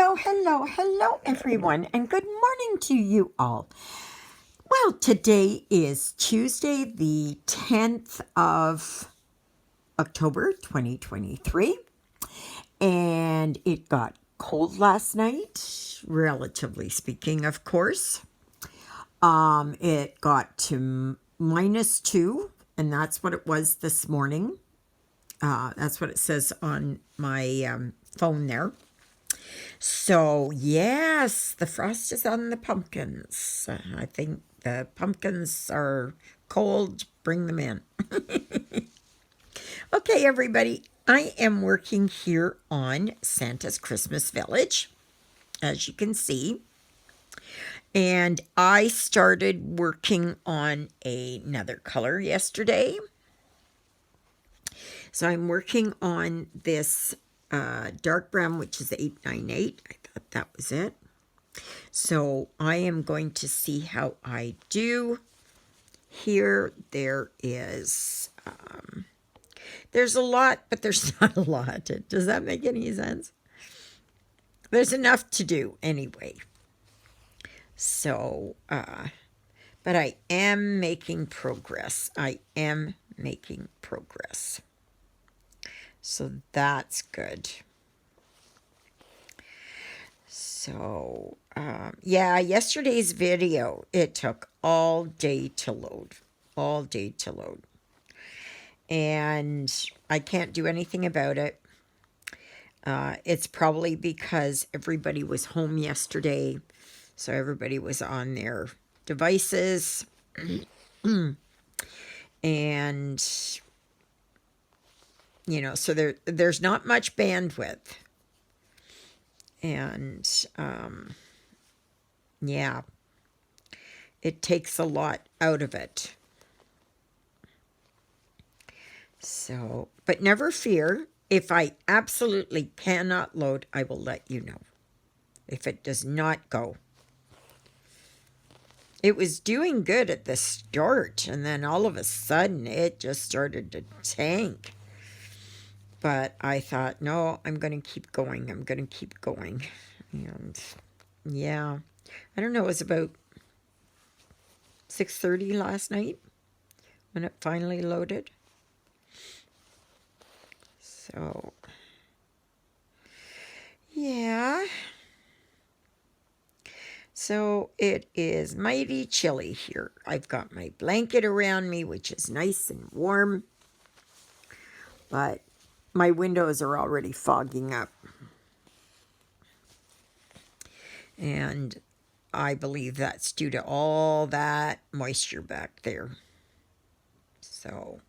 Hello, everyone, and good morning to you all. Well, today is Tuesday, the 10th of October, 2023, and it got cold last night, relatively speaking, of course. It got to -2, and that's what it was this morning. That's what it says on my phone there. So, yes, the frost is on the pumpkins. I think the pumpkins are cold. Bring them in. Okay, everybody. I am working here on Santa's Christmas Village, as you can see. And I started working on another color yesterday. So I'm working on this dark brown, which is 898. I thought that was it. So I am going to see how I do. Here there is, there's a lot, but there's not a lot. Does that make any sense? There's enough to do anyway. So, but I am making progress. So that's good. So, yeah, yesterday's video, it took all day to load. And I can't do anything about it. It's probably because everybody was home yesterday, so everybody was on their devices. And, you know, so there's not much bandwidth. And, yeah, it takes a lot out of it. So, but never fear. If I absolutely cannot load, I will let you know. If it does not go. It was doing good at the start, and then all of a sudden it just started to tank. But I thought, no, I'm going to keep going. And yeah, I don't know, it was about 6:30 last night when it finally loaded. So, yeah. So it is mighty chilly here. I've got my blanket around me, which is nice and warm. But my windows are already fogging up. And I believe that's due to all that moisture back there. So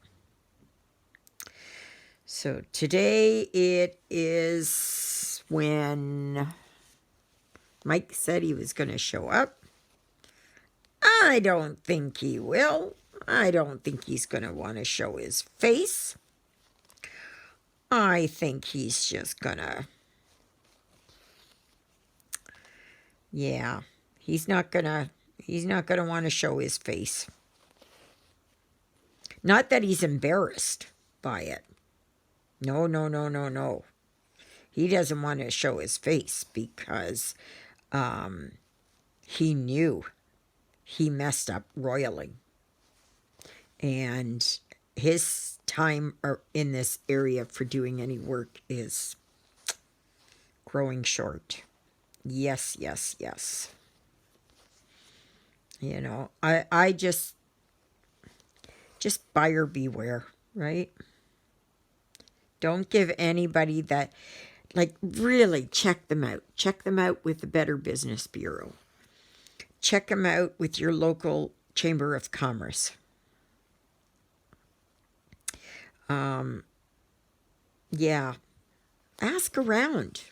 today it is when Mike said he was going to show up. I don't think he will. I don't think he's going to want to show his face. I think he's just going to... Yeah, he's not going to want to show his face. Not that he's embarrassed by it. No. He doesn't want to show his face because he knew he messed up royally. And his time in this area for doing any work is growing short. Yes. You know, I just buyer beware, right? Don't give anybody that, like, really check them out. Check them out with the Better Business Bureau. Check them out with your local Chamber of Commerce. Yeah, ask around.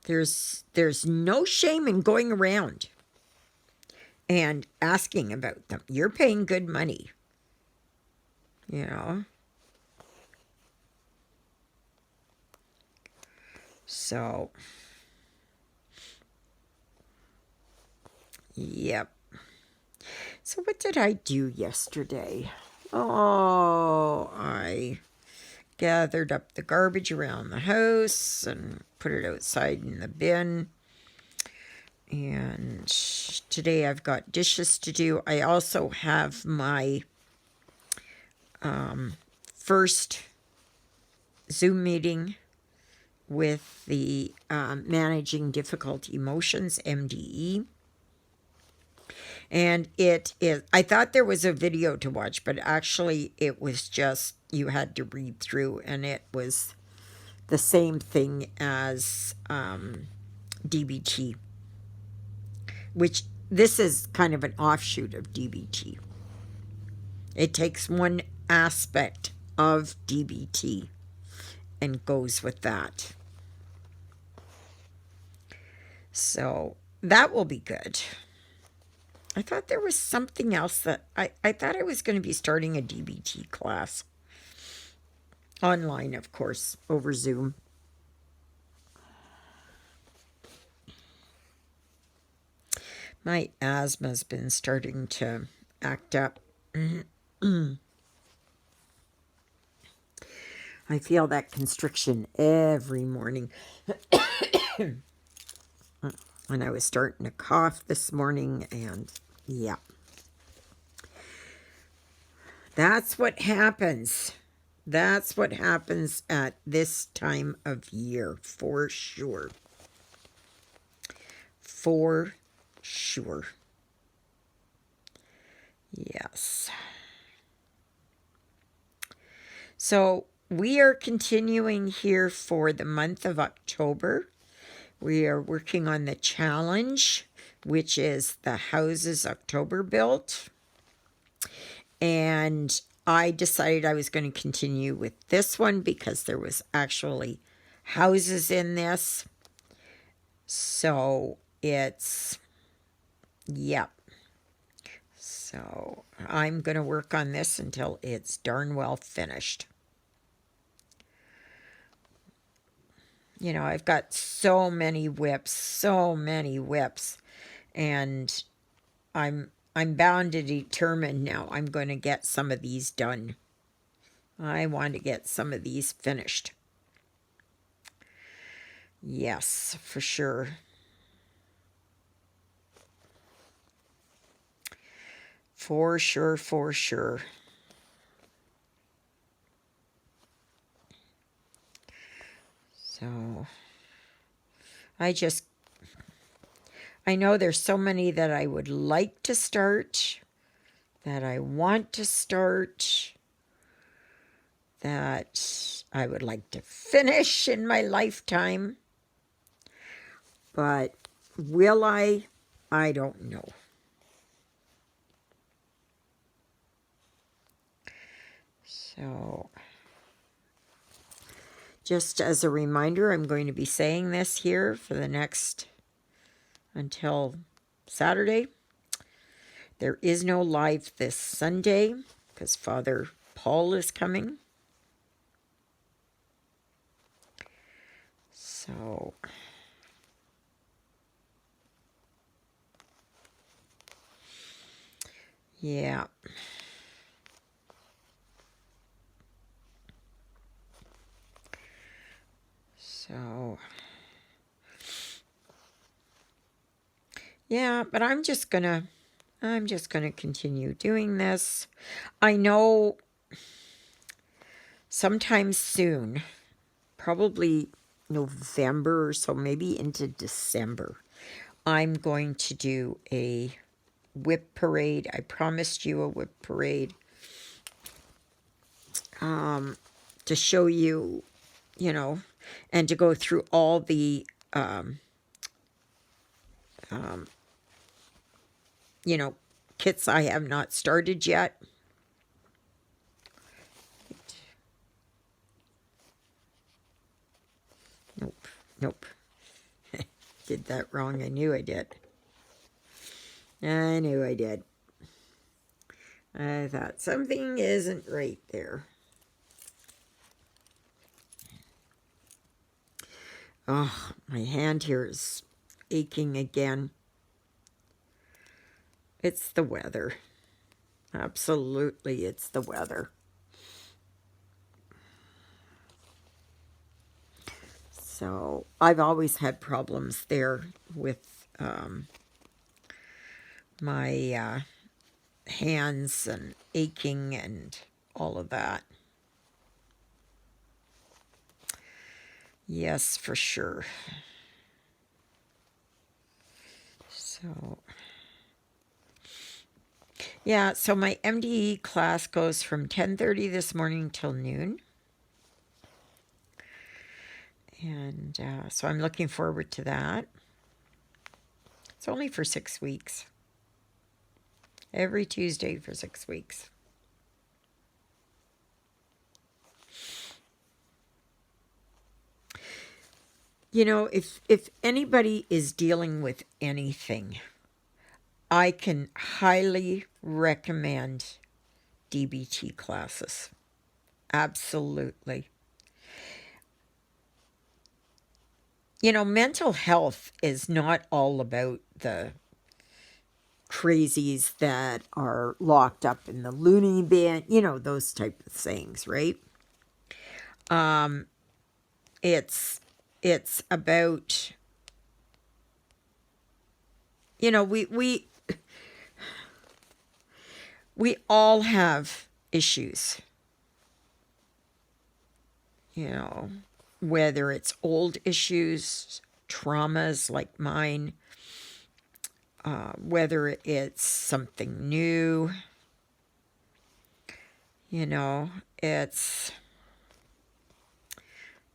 There's no shame in going around and asking about them. You're paying good money, you know. So, yep. So what did I do yesterday? Oh, I gathered up the garbage around the house and put it outside in the bin. And today I've got dishes to do. I also have my first Zoom meeting with the Managing Difficult Emotions, MDE. And it is, I thought there was a video to watch, but actually it was just, you had to read through, and it was the same thing as DBT, which this is kind of an offshoot of DBT. It takes one aspect of DBT and goes with that. So that will be good. I thought there was something else that I thought I was going to be starting a DBT class. Online, of course, over Zoom. My asthma's been starting to act up. I feel that constriction every morning. And I was starting to cough this morning, and yeah. That's what happens. That's what happens at this time of year, for sure. For sure. Yes. So we are continuing here for the month of October. We are working on the challenge, which is the houses October built. And I decided I was going to continue with this one because there was actually houses in this. So it's, yep. So I'm going to work on this until it's darn well finished. You know, I've got so many whips, and I'm bound to determine now I'm going to get some of these done. I want to get some of these finished. Yes, for sure. For sure, for sure. So, I know there's so many that I would like to start, that I want to start, that I would like to finish in my lifetime. But will I? I don't know. So, just as a reminder, I'm going to be saying this here for the next, until Saturday. There is no live this Sunday because Father Paul is coming. So, yeah. So, yeah, but I'm just gonna continue doing this. I know sometime soon, probably November or so, maybe into December, I'm going to do a whip parade. I promised you a whip parade to show you, you know, and to go through all the, you know, kits I have not started yet. Nope. Did that wrong. I knew I did. I thought something isn't right there. Oh, my hand here is aching again. It's the weather. Absolutely, it's the weather. So I've always had problems there with my hands and aching and all of that. Yes, for sure. So, yeah, so my MDE class goes from 10:30 this morning till noon. And so I'm looking forward to that. It's only for 6 weeks. Every Tuesday for 6 weeks. You know, if anybody is dealing with anything, I can highly recommend DBT classes. Absolutely. You know, mental health is not all about the crazies that are locked up in the loony bin, you know, those type of things, right? It's about, you know, we all have issues, you know, whether it's old issues, traumas like mine, whether it's something new, you know,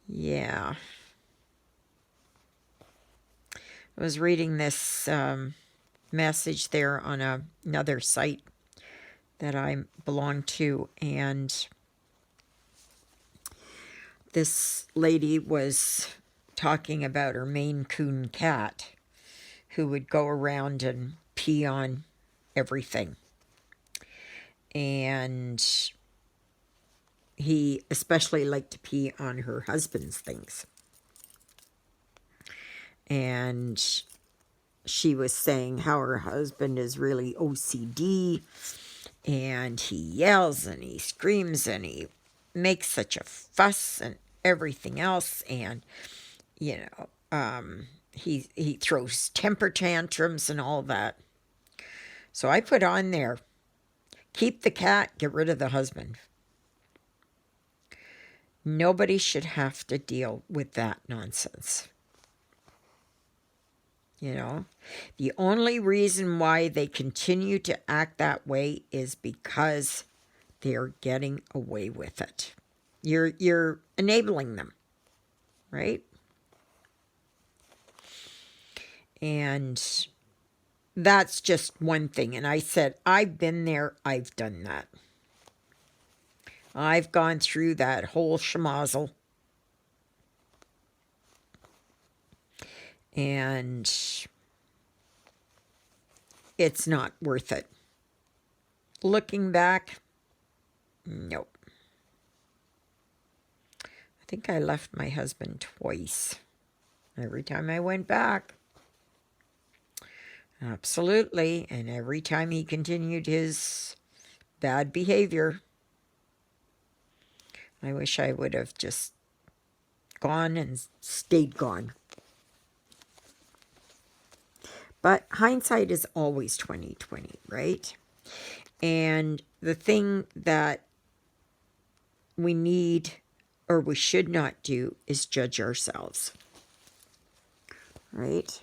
yeah. I was reading this message there on another site that I belong to, and this lady was talking about her Maine Coon cat who would go around and pee on everything. And he especially liked to pee on her husband's things. And she was saying how her husband is really OCD, and he yells and he screams and he makes such a fuss and everything else, and you know, he throws temper tantrums and all that. So I put on there, keep the cat, get rid of the husband. Nobody should have to deal with that nonsense. You know, the only reason why they continue to act that way is because they're getting away with it. You're enabling them, right? And that's just one thing. And I said, I've been there, I've done that. I've gone through that whole schmozzle. And it's not worth it. Looking back, nope. I think I left my husband twice. Every time I went back. Absolutely. And every time he continued his bad behavior, I wish I would have just gone and stayed gone. But hindsight is always 20/20, right? And the thing that we need or we should not do is judge ourselves. Right?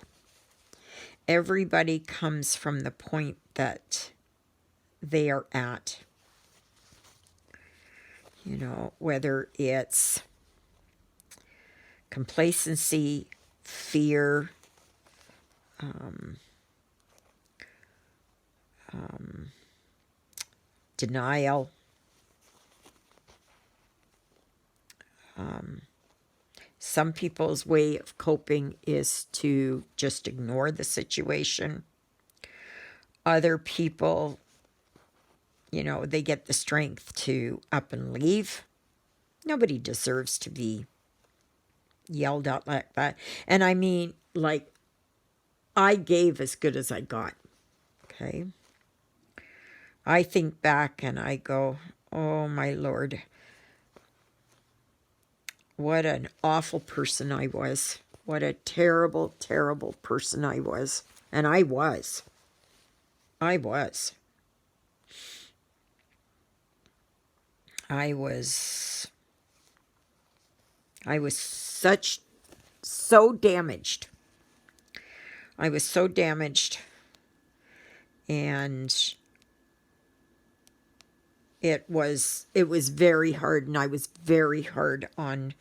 Everybody comes from the point that they are at. You know, whether it's complacency, fear, denial, some people's way of coping is to just ignore the situation. Other people, you know, they get the strength to up and leave. Nobody deserves to be yelled at like that. And I mean, like, I gave as good as I got. Okay? I think back and I go, oh my Lord, what an awful person I was. What a terrible, terrible person I was. And I was. I was. I was so damaged. I was so damaged. And it was very hard, and I was very hard on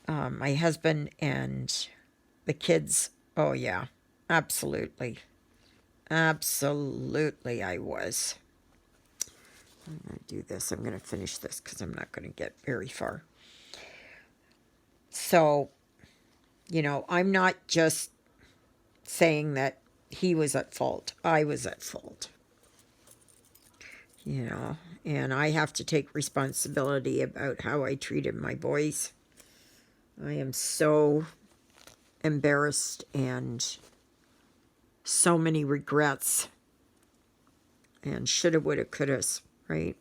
my husband and the kids. Oh yeah, absolutely. Absolutely I was. I'm going to do this. I'm going to finish this because I'm not going to get very far. So, you know, I'm not just saying that he was at fault. I was at fault. You know, and I have to take responsibility about how I treated my boys. I am so embarrassed and so many regrets and shoulda, woulda, couldas, right?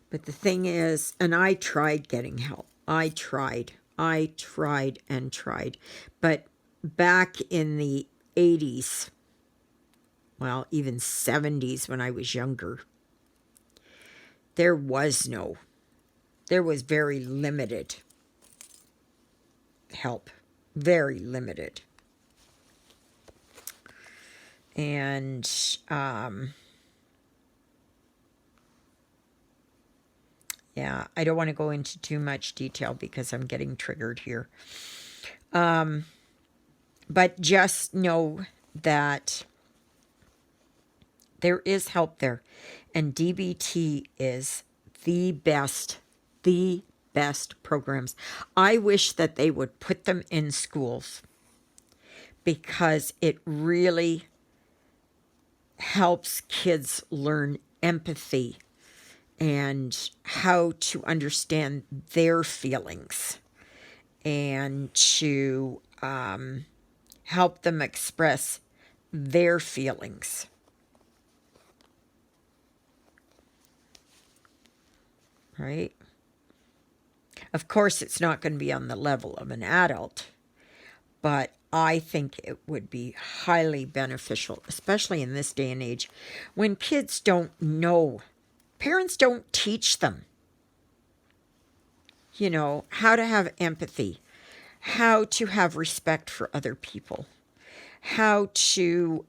But the thing is, and I tried getting help. I tried and tried. But back in the 80s, well, even 70s when I was younger, there was very limited help. Very limited. And, yeah, I don't want to go into too much detail because I'm getting triggered here. But just know that there is help there. And DBT is the best programs. I wish that they would put them in schools because it really helps kids learn empathy and how to understand their feelings and to help them express their feelings. Right? Of course, it's not going to be on the level of an adult, but I think it would be highly beneficial, especially in this day and age when kids don't know. Parents don't teach them, you know, how to have empathy, how to have respect for other people, how to,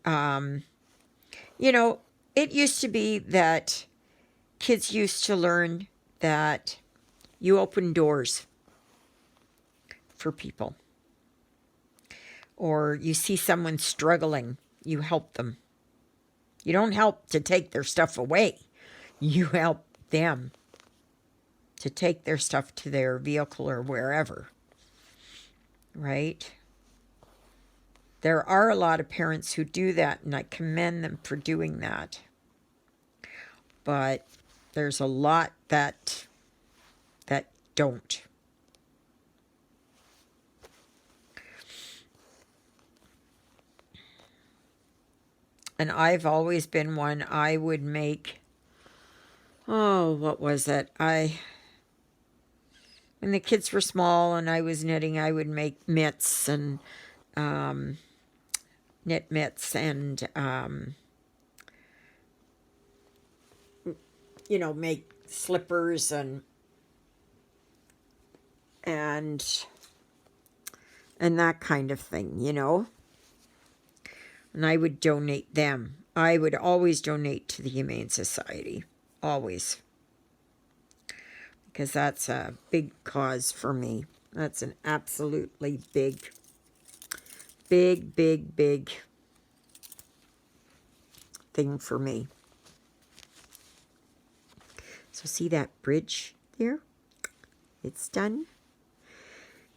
you know, it used to be that kids used to learn that you open doors for people. Or you see someone struggling, you help them. You don't help to take their stuff away. You help them to take their stuff to their vehicle or wherever. Right? There are a lot of parents who do that, and I commend them for doing that. But there's a lot that don't. And I've always been one. I would make, what was it? When the kids were small and I was knitting, I would make mitts and knit mitts and, you know, make slippers and that kind of thing, you know. And I would donate them. I would always donate to the Humane Society. Always. Because that's a big cause for me. That's an absolutely big thing for me. So see that bridge there? It's done.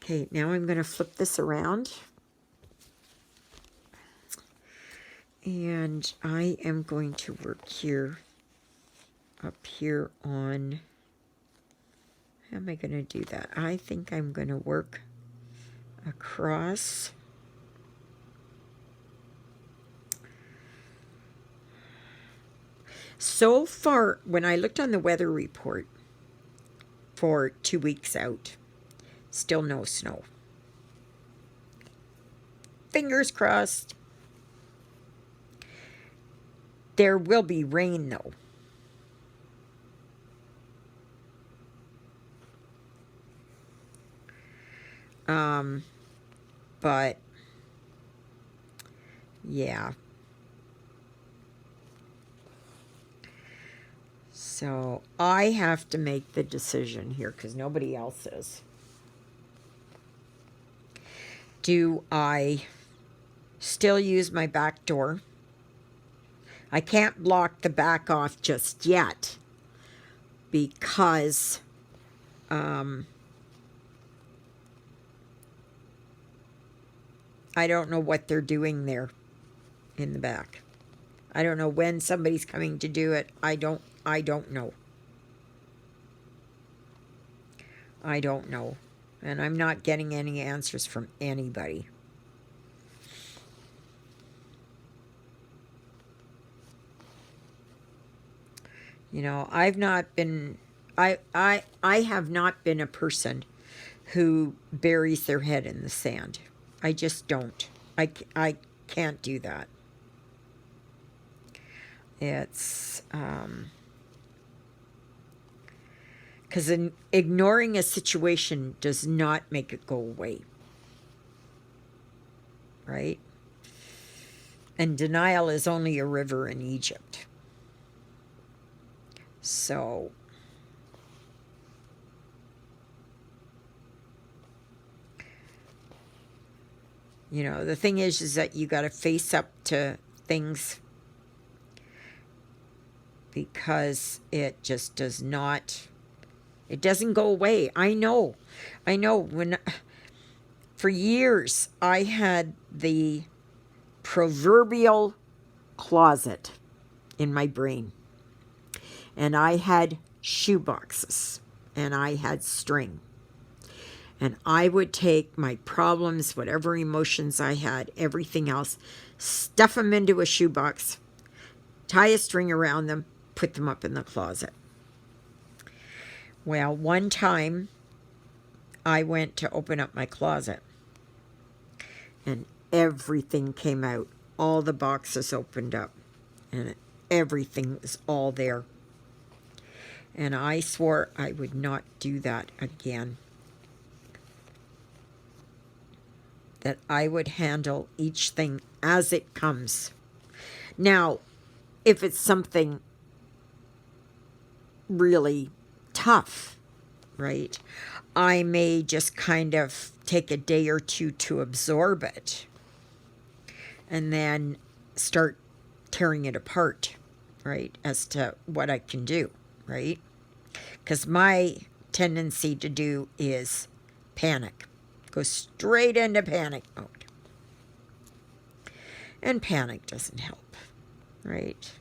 Okay, now I'm going to flip this around. And I am going to work here, up here on, how am I going to do that? I think I'm going to work across. So far, when I looked on the weather report for 2 weeks out. Still no snow. Fingers crossed. There will be rain, though. But yeah. So I have to make the decision here because nobody else is. Do I still use my back door? I can't block the back off just yet because I don't know what they're doing there in the back. I don't know when somebody's coming to do it. I don't know. I don't know. And I'm not getting any answers from anybody. You know, I have not been a person who buries their head in the sand. I just don't. I can't do that. It's because ignoring a situation does not make it go away, right? And denial is only a river in Egypt. So you know, the thing is that you got to face up to things because it just does not, it doesn't go away. I know when, for years, I had the proverbial closet in my brain. And I had shoe boxes. And I had string. And I would take my problems, whatever emotions I had, everything else, stuff them into a shoebox, tie a string around them, put them up in the closet. Well, one time I went to open up my closet and everything came out. All the boxes opened up and everything was all there. And I swore I would not do that again. That I would handle each thing as it comes. Now, if it's something really tough, right, I may just kind of take a day or two to absorb it and then start tearing it apart, right, as to what I can do, right? Because my tendency to do is panic. Go straight into panic mode. And panic doesn't help, right?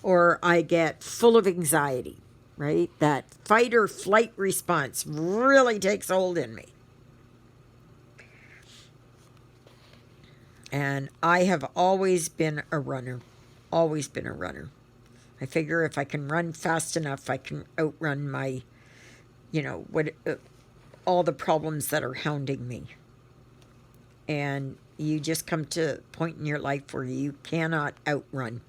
Or I get full of anxiety, right? That fight or flight response really takes hold in me. And I have always been a runner. Always been a runner. I figure if I can run fast enough, I can outrun my, you know, all the problems that are hounding me. And you just come to a point in your life where you cannot outrun.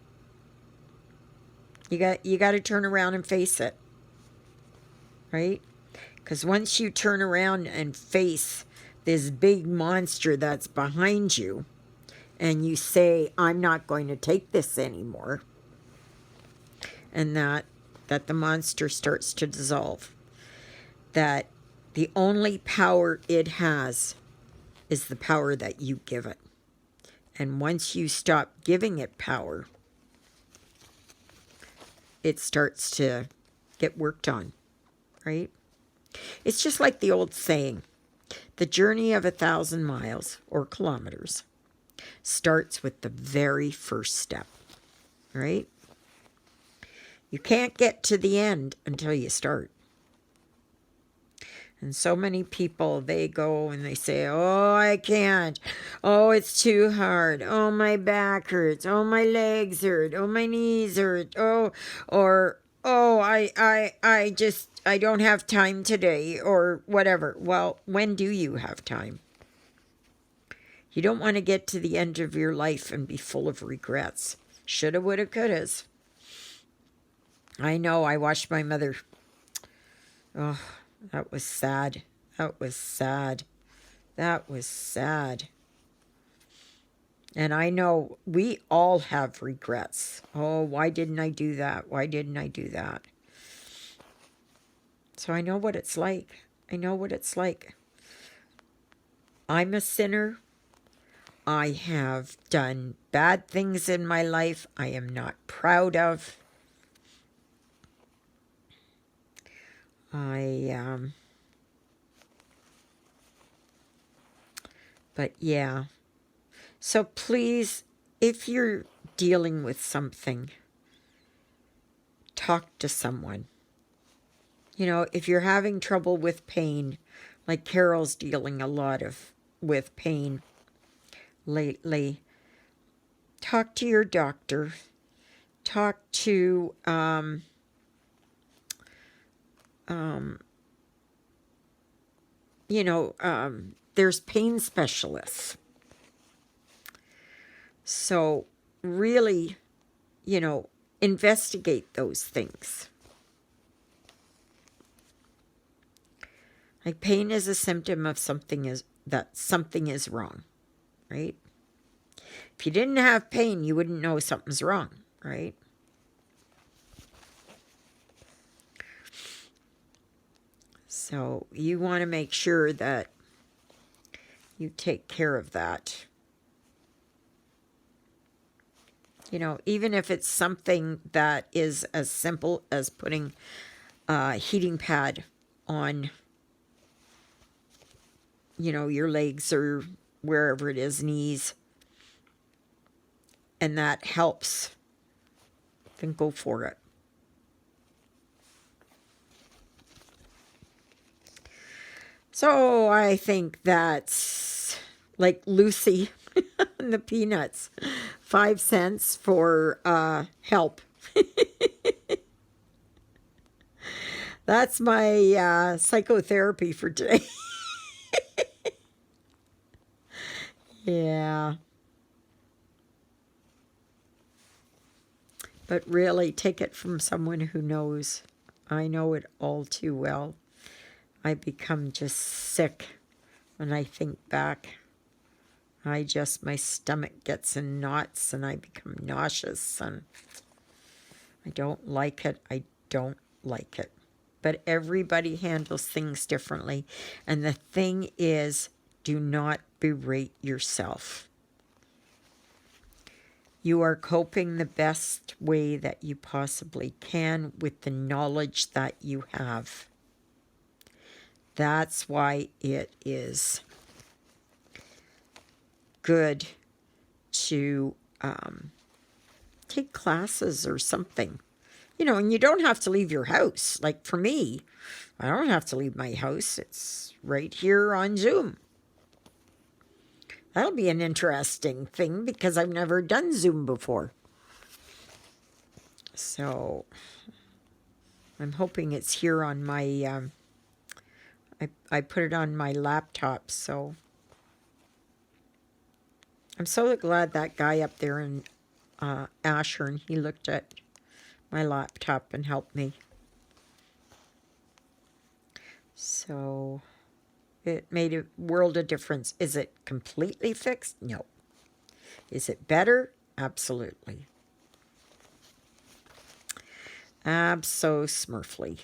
You got to turn around and face it. Right? Because once you turn around and face this big monster that's behind you and you say, I'm not going to take this anymore, and that the monster starts to dissolve, that the only power it has is the power that you give it. And once you stop giving it power, it starts to get worked on, right? It's just like the old saying, the journey of 1,000 miles or kilometers starts with the very first step, right? You can't get to the end until you start. And so many people, they go and they say, oh, I can't. Oh, it's too hard. Oh, my back hurts. Oh, my legs hurt. Oh, my knees hurt. Oh, or, oh, I don't have time today or whatever. Well, when do you have time? You don't want to get to the end of your life and be full of regrets. Shoulda, woulda, couldas. I know, I watched my mother. Oh, that was sad. That was sad. That was sad. And I know we all have regrets. Oh, why didn't I do that? Why didn't I do that? So I know what it's like. I know what it's like. I'm a sinner. I have done bad things in my life I am not proud of. But yeah. So please, if you're dealing with something, talk to someone. You know, if you're having trouble with pain, like Carol's dealing a lot with pain lately, talk to your doctor. Talk to there's pain specialists. So really, investigate those things. Like pain is a symptom of something is wrong, right? If you didn't have pain, you wouldn't know something's wrong, right? So you want to make sure that you take care of that. Even if it's something that is as simple as putting a heating pad on, your legs or wherever it is, knees, and that helps, then go for it. So I think that's like Lucy and the Peanuts, 5 cents for help. That's my psychotherapy for today. Yeah. But really, take it from someone who knows. I know it all too well. I become just sick when I think back. My stomach gets in knots and I become nauseous and I don't like it. I don't like it. But everybody handles things differently. And the thing is, do not berate yourself. You are coping the best way that you possibly can with the knowledge that you have. That's why it is good to take classes or something. And you don't have to leave your house. Like for me, I don't have to leave my house. It's right here on Zoom. That'll be an interesting thing because I've never done Zoom before. So I'm hoping it's here on my, I put it on my laptop. So I'm so glad that guy up there in Ashern, he looked at my laptop and helped me. So it made a world of difference. Is it completely fixed? No. Is it better? Absolutely. Abso-smurfly.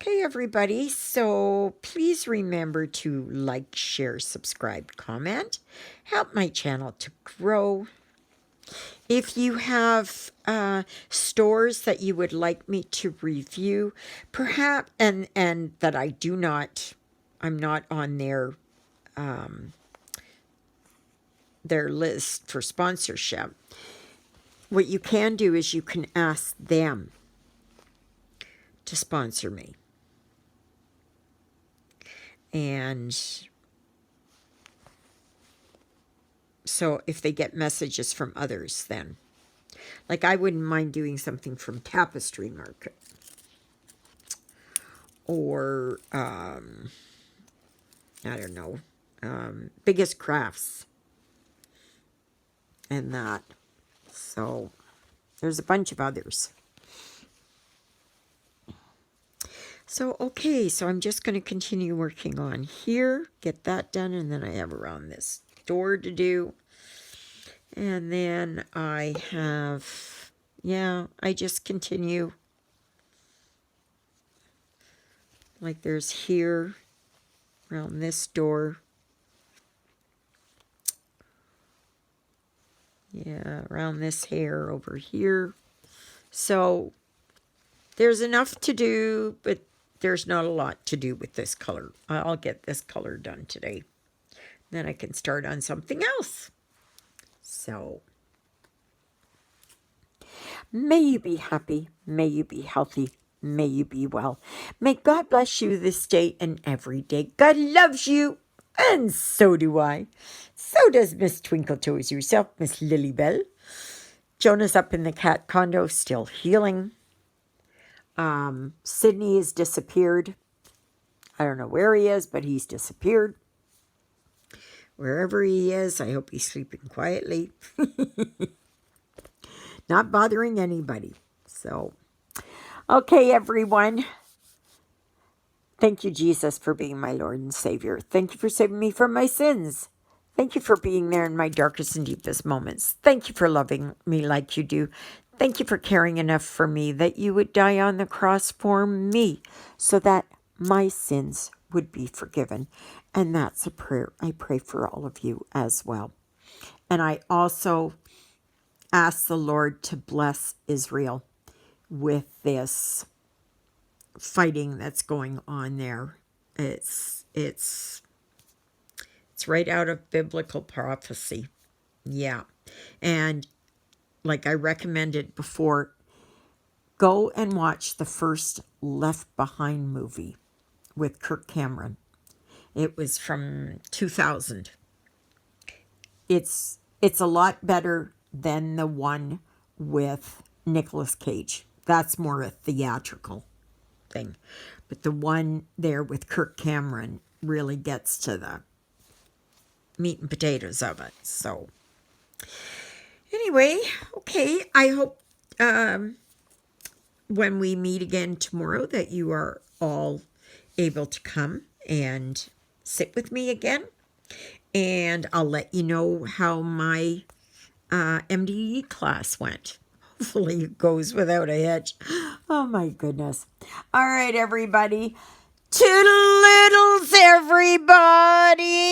Okay, everybody. So please remember to like, share, subscribe, comment. Help my channel to grow. If you have stores that you would like me to review, perhaps, and that I'm not on their list for sponsorship, what you can do is you can ask them to sponsor me. And so if they get messages from others, then Like, I wouldn't mind doing something from Tapestry Market. Or, I don't know, Biggest Crafts. And that. So, there's a bunch of others. So, okay, so I'm just going to continue working on here, get that done, and then I have around this door to do. And then I have, yeah, I just continue. Like there's here, around this door. Yeah, around this hair over here. So there's enough to do, but there's not a lot to do with this color. I'll get this color done today. Then I can start on something else. So, may you be happy. May you be healthy. May you be well. May God bless you this day and every day. God loves you, and so do I. So does Miss Twinkle Toes yourself, Miss Lily Bell. Jonah's up in the cat condo, still healing. Sydney has disappeared. I don't know where he is, but he's disappeared. Wherever he is, I hope he's sleeping quietly. Not bothering anybody. So, okay, everyone. Thank you, Jesus, for being my Lord and Savior. Thank you for saving me from my sins. Thank you for being there in my darkest and deepest moments. Thank you for loving me like you do. Thank you for caring enough for me that you would die on the cross for me so that my sins would be forgiven. And that's a prayer I pray for all of you as well. And I also ask the Lord to bless Israel with this fighting that's going on there. It's right out of biblical prophecy. Yeah. And like I recommended before, go and watch the first Left Behind movie with Kirk Cameron. It was from 2000. It's a lot better than the one with Nicolas Cage. That's more a theatrical thing. But the one there with Kirk Cameron really gets to the meat and potatoes of it. So anyway, okay, I hope when we meet again tomorrow that you are all able to come and sit with me again. And I'll let you know how my MDE class went. Hopefully it goes without a hitch. Oh my goodness. All right, everybody. Toodle-oodles, everybody.